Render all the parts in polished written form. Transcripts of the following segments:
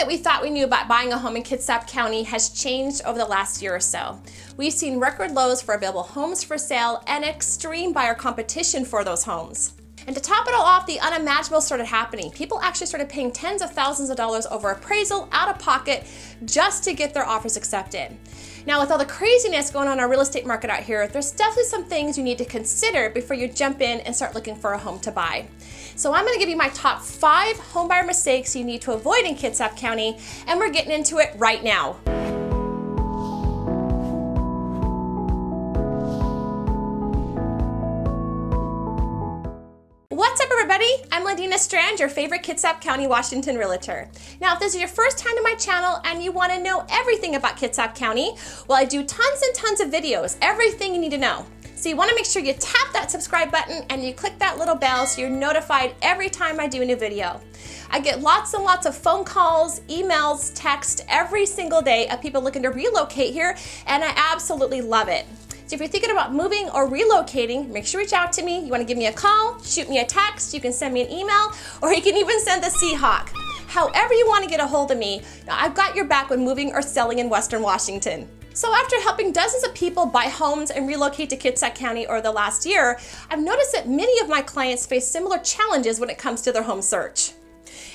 that we thought we knew about buying a home in Kitsap County has changed over the last year or so. We've seen record lows for available homes for sale and extreme buyer competition for those homes. And to top it all off, the unimaginable started happening. People actually started paying tens of thousands of dollars over appraisal out of pocket just to get their offers accepted. Now, with all the craziness going on in our real estate market out here, there's definitely some things you need to consider before you jump in and start looking for a home to buy. So I'm going to give you my top 5 homebuyer mistakes you need to avoid in Kitsap County, and we're getting into it right now. What's up, everybody? I'm Ladina Strand, your favorite Kitsap County, Washington realtor. Now, if this is your first time to my channel and you want to know everything about Kitsap County, well, I do tons and tons of videos, everything you need to know. So you want to make sure you tap that subscribe button and you click that little bell so you're notified every time I do a new video. I get lots and lots of phone calls, emails, text every single day of people looking to relocate here, and I absolutely love it. So if you're thinking about moving or relocating, make sure you reach out to me. You want to give me a call, shoot me a text, you can send me an email, or you can even send the Seahawk. However you want to get a hold of me, I've got your back when moving or selling in Western Washington. So after helping dozens of people buy homes and relocate to Kitsap County over the last year, I've noticed that many of my clients face similar challenges when it comes to their home search.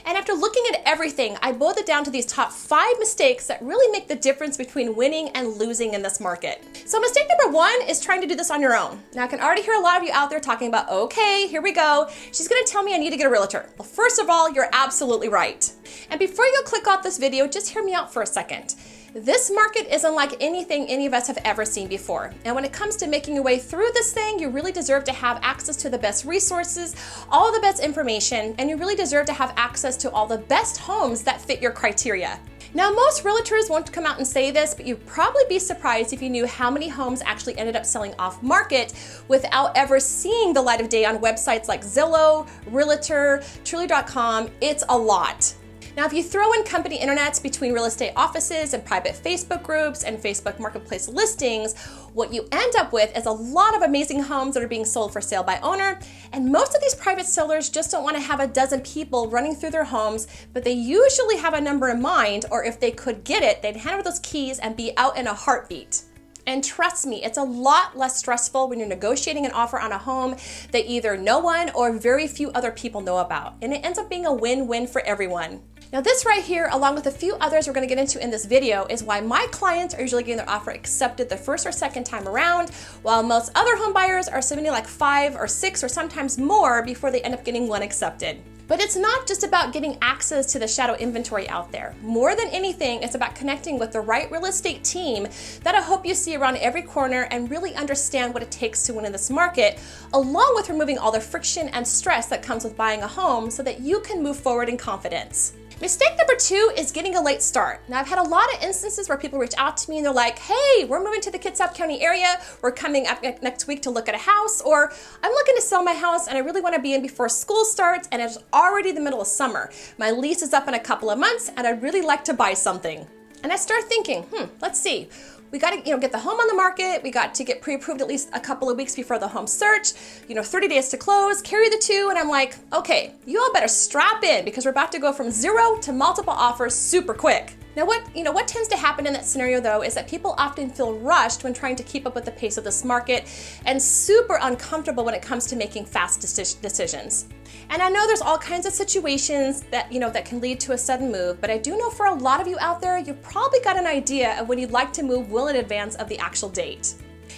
And after looking at everything, I boiled it down to these top 5 mistakes that really make the difference between winning and losing in this market. So mistake number 1 is trying to do this on your own. Now, I can already hear a lot of you out there talking about, okay, here we go. She's gonna tell me I need to get a realtor. Well, first of all, you're absolutely right. And before you go click off this video, just hear me out for a second. This market is unlike anything any of us have ever seen before. And when it comes to making your way through this thing, you really deserve to have access to the best resources, all the best information, and you really deserve to have access to all the best homes that fit your criteria. Now, most realtors won't come out and say this, but you'd probably be surprised if you knew how many homes actually ended up selling off market without ever seeing the light of day on websites like Zillow, Realtor, Truly.com. It's a lot. Now, if you throw in company internets between real estate offices and private Facebook groups and Facebook marketplace listings, what you end up with is a lot of amazing homes that are being sold for sale by owner. And most of these private sellers just don't want to have a dozen people running through their homes, but they usually have a number in mind, or if they could get it, they'd hand over those keys and be out in a heartbeat. And trust me, it's a lot less stressful when you're negotiating an offer on a home that either no one or very few other people know about. And it ends up being a win-win for everyone. Now, this right here, along with a few others we're going to get into in this video, is why my clients are usually getting their offer accepted the first or second time around, while most other home buyers are submitting like 5 or 6 or sometimes more before they end up getting one accepted. But it's not just about getting access to the shadow inventory out there. More than anything, it's about connecting with the right real estate team that I hope you see around every corner and really understand what it takes to win in this market, along with removing all the friction and stress that comes with buying a home so that you can move forward in confidence. Mistake number 2 is getting a late start. Now, I've had a lot of instances where people reach out to me and they're like, hey, we're moving to the Kitsap County area. We're coming up next week to look at a house, or I'm looking to sell my house and I really want to be in before school starts and it's already the middle of summer. My lease is up in a couple of months and I'd really like to buy something. And I start thinking, let's see. We got to get the home on the market. We got to get pre-approved at least a couple of weeks before the home search, 30 days to close, carry the 2. And I'm like, okay, you all better strap in because we're about to go from 0 to multiple offers super quick. Now, what tends to happen in that scenario, though, is that people often feel rushed when trying to keep up with the pace of this market and super uncomfortable when it comes to making fast decisions. And I know there's all kinds of situations that, that can lead to a sudden move, but I do know for a lot of you out there, you've probably got an idea of when you'd like to move well in advance of the actual date.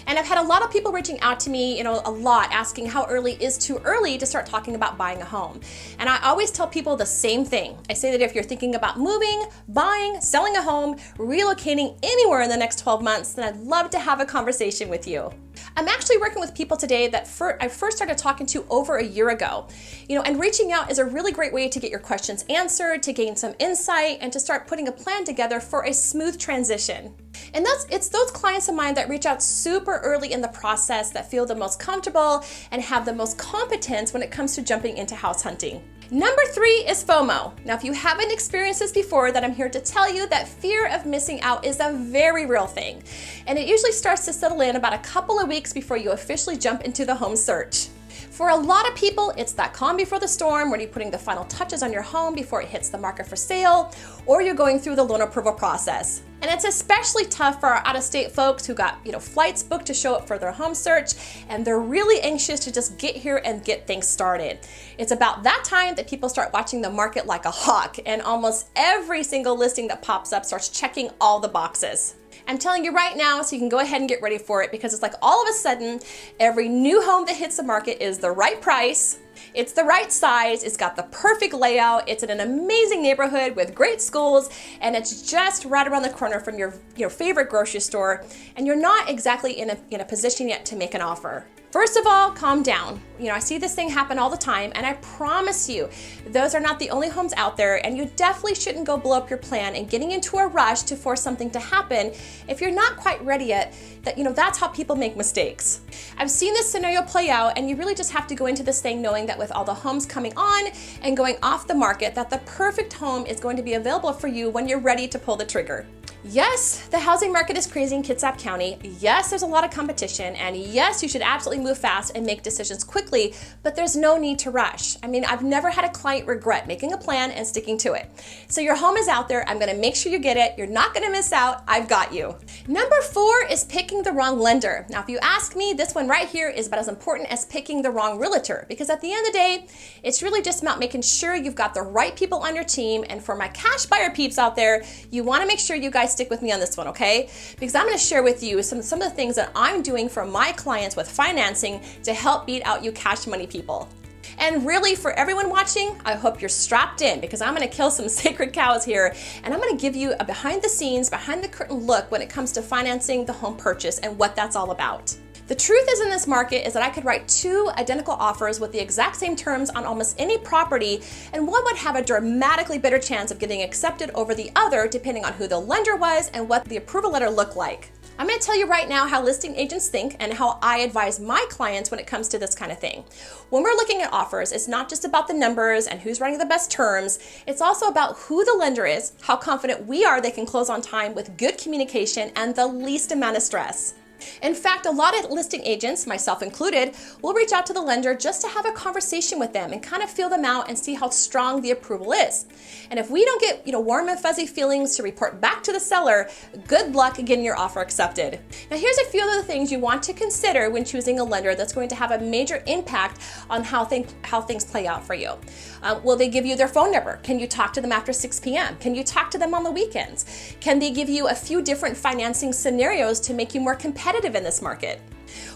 And I've had a lot of people reaching out to me, a lot, asking how early is too early to start talking about buying a home. And I always tell people the same thing. I say that if you're thinking about moving, buying, selling a home, relocating anywhere in the next 12 months, then I'd love to have a conversation with you. I'm actually working with people today that I first started talking to over a year ago. And reaching out is a really great way to get your questions answered, to gain some insight, and to start putting a plan together for a smooth transition. And it's those clients of mine that reach out super early in the process that feel the most comfortable and have the most competence when it comes to jumping into house hunting. Number 3 is FOMO. Now, if you haven't experienced this before, then I'm here to tell you that fear of missing out is a very real thing. And it usually starts to settle in about a couple of weeks before you officially jump into the home search. For a lot of people, it's that calm before the storm where you're putting the final touches on your home before it hits the market for sale, or you're going through the loan approval process. And it's especially tough for our out-of-state folks who got, flights booked to show up for their home search, and they're really anxious to just get here and get things started. It's about that time that people start watching the market like a hawk, and almost every single listing that pops up starts checking all the boxes. I'm telling you right now, so you can go ahead and get ready for it, because it's like all of a sudden, every new home that hits the market is the right price, it's the right size, it's got the perfect layout, it's in an amazing neighborhood with great schools, and it's just right around the corner from your favorite grocery store, and you're not exactly in a position yet to make an offer. First of all, calm down. I see this thing happen all the time, and I promise you, those are not the only homes out there, and you definitely shouldn't go blow up your plan and getting into a rush to force something to happen if you're not quite ready yet. That's how people make mistakes. I've seen this scenario play out, and you really just have to go into this thing knowing that with all the homes coming on and going off the market, that the perfect home is going to be available for you when you're ready to pull the trigger. Yes, the housing market is crazy in Kitsap County. Yes, there's a lot of competition, and yes, you should absolutely move fast and make decisions quickly, but there's no need to rush. I've never had a client regret making a plan and sticking to it. So your home is out there. I'm gonna make sure you get it. You're not gonna miss out. I've got you. Number 4 is picking the wrong lender. Now, if you ask me, this one right here is about as important as picking the wrong realtor, because at the end of the day, it's really just about making sure you've got the right people on your team. And for my cash buyer peeps out there, you wanna make sure you guys stick with me on this one, okay? Because I'm gonna share with you some of the things that I'm doing for my clients with financing to help beat out you cash money people. And really, for everyone watching, I hope you're strapped in, because I'm gonna kill some sacred cows here, and I'm gonna give you a behind the scenes, behind the curtain look when it comes to financing the home purchase and what that's all about. The truth is, in this market is that I could write 2 identical offers with the exact same terms on almost any property, and one would have a dramatically better chance of getting accepted over the other depending on who the lender was and what the approval letter looked like. I'm going to tell you right now how listing agents think and how I advise my clients when it comes to this kind of thing. When we're looking at offers, it's not just about the numbers and who's running the best terms. It's also about who the lender is, how confident we are they can close on time with good communication and the least amount of stress. In fact, a lot of listing agents, myself included, will reach out to the lender just to have a conversation with them and kind of feel them out and see how strong the approval is. And if we don't get, warm and fuzzy feelings to report back to the seller, good luck getting your offer accepted. Now, here's a few other things you want to consider when choosing a lender that's going to have a major impact on how things play out for you. Will they give you their phone number? Can you talk to them after 6 p.m.? Can you talk to them on the weekends? Can they give you a few different financing scenarios to make you more competitive in this market?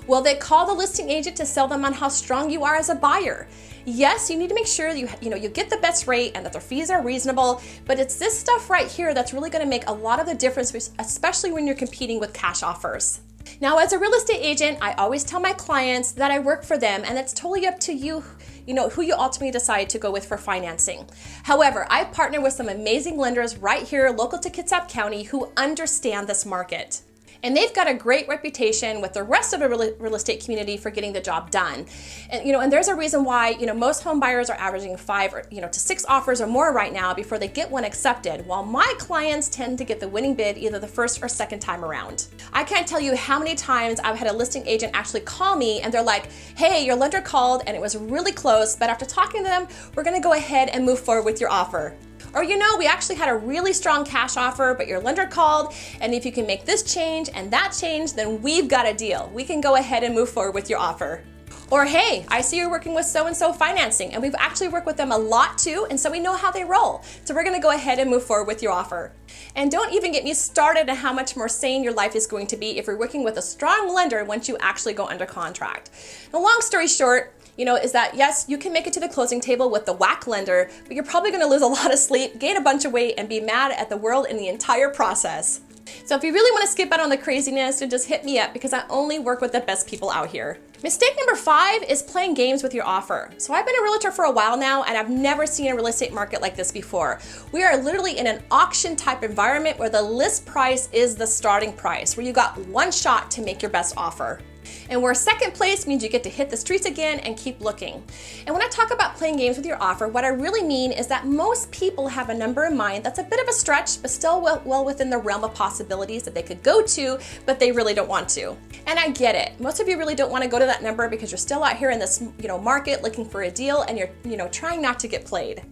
Will they call the listing agent to sell them on how strong you are as a buyer? Yes, you need to make sure you get the best rate and that their fees are reasonable, but it's this stuff right here that's really going to make a lot of the difference, especially when you're competing with cash offers. Now, as a real estate agent, I always tell my clients that I work for them, and it's totally up to you, who you ultimately decide to go with for financing. However, I partner with some amazing lenders right here local to Kitsap County who understand this market. And they've got a great reputation with the rest of the real estate community for getting the job done. And there's a reason why, most home buyers are averaging 5 to 6 offers or more right now before they get one accepted, while my clients tend to get the winning bid either the first or second time around. I can't tell you how many times I've had a listing agent actually call me and they're like, hey, your lender called and it was really close, but after talking to them, we're gonna go ahead and move forward with your offer. Or we actually had a really strong cash offer, but your lender called, and if you can make this change and that change, then we've got a deal. We can go ahead and move forward with your offer. Or hey, I see you're working with so-and-so financing, and we've actually worked with them a lot too, and so we know how they roll. So we're gonna go ahead and move forward with your offer. And don't even get me started on how much more sane your life is going to be if you're working with a strong lender once you actually go under contract. Now, long story short, is that yes, you can make it to the closing table with the whack lender, but you're probably gonna lose a lot of sleep, gain a bunch of weight, and be mad at the world in the entire process. So if you really wanna skip out on the craziness, then just hit me up, because I only work with the best people out here. Mistake number 5 is playing games with your offer. So I've been a realtor for a while now, and I've never seen a real estate market like this before. We are literally in an auction type environment where the list price is the starting price, where you got one shot to make your best offer. And where second place means you get to hit the streets again and keep looking. And when I talk about playing games with your offer, what I really mean is that most people have a number in mind that's a bit of a stretch, but still well within the realm of possibilities that they could go to, but they really don't want to. And I get it. Most of you really don't want to go to that number because you're still out here in this, market looking for a deal, and you're, trying not to get played.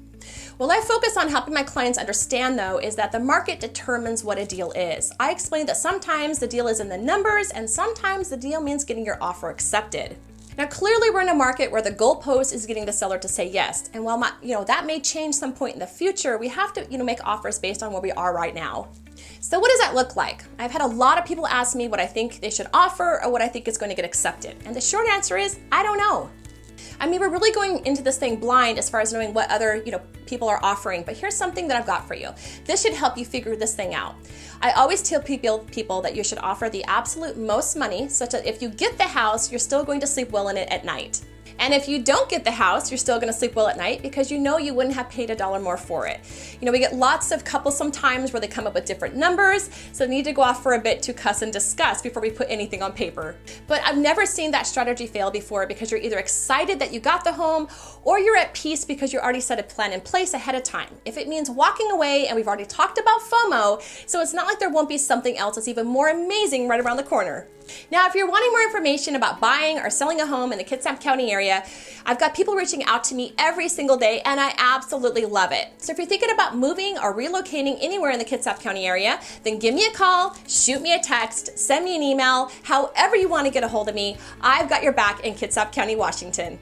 What I focus on helping my clients understand, though, is that the market determines what a deal is. I explain that sometimes the deal is in the numbers, and sometimes the deal means getting your offer accepted. Now, clearly we're in a market where the goalpost is getting the seller to say yes. And while that may change some point in the future, we have to, make offers based on where we are right now. So what does that look like? I've had a lot of people ask me what I think they should offer or what I think is going to get accepted. And the short answer is, I don't know. I mean, we're really going into this thing blind as far as knowing what other, people are offering, but here's something that I've got for you. This should help you figure this thing out. I always tell people that you should offer the absolute most money, such that if you get the house, you're still going to sleep well in it at night. And if you don't get the house, you're still going to sleep well at night because you wouldn't have paid $1 more for it. We get lots of couples sometimes where they come up with different numbers, so they need to go off for a bit to cuss and discuss before we put anything on paper. But I've never seen that strategy fail before because you're either excited that you got the home or you're at peace because you already set a plan in place ahead of time. If it means walking away, and we've already talked about FOMO, so it's not like there won't be something else that's even more amazing right around the corner. Now, if you're wanting more information about buying or selling a home in the Kitsap County area, I've got people reaching out to me every single day, and I absolutely love it. So if you're thinking about moving or relocating anywhere in the Kitsap County area, then give me a call, shoot me a text, send me an email, however you want to get a hold of me. I've got your back in Kitsap County, Washington.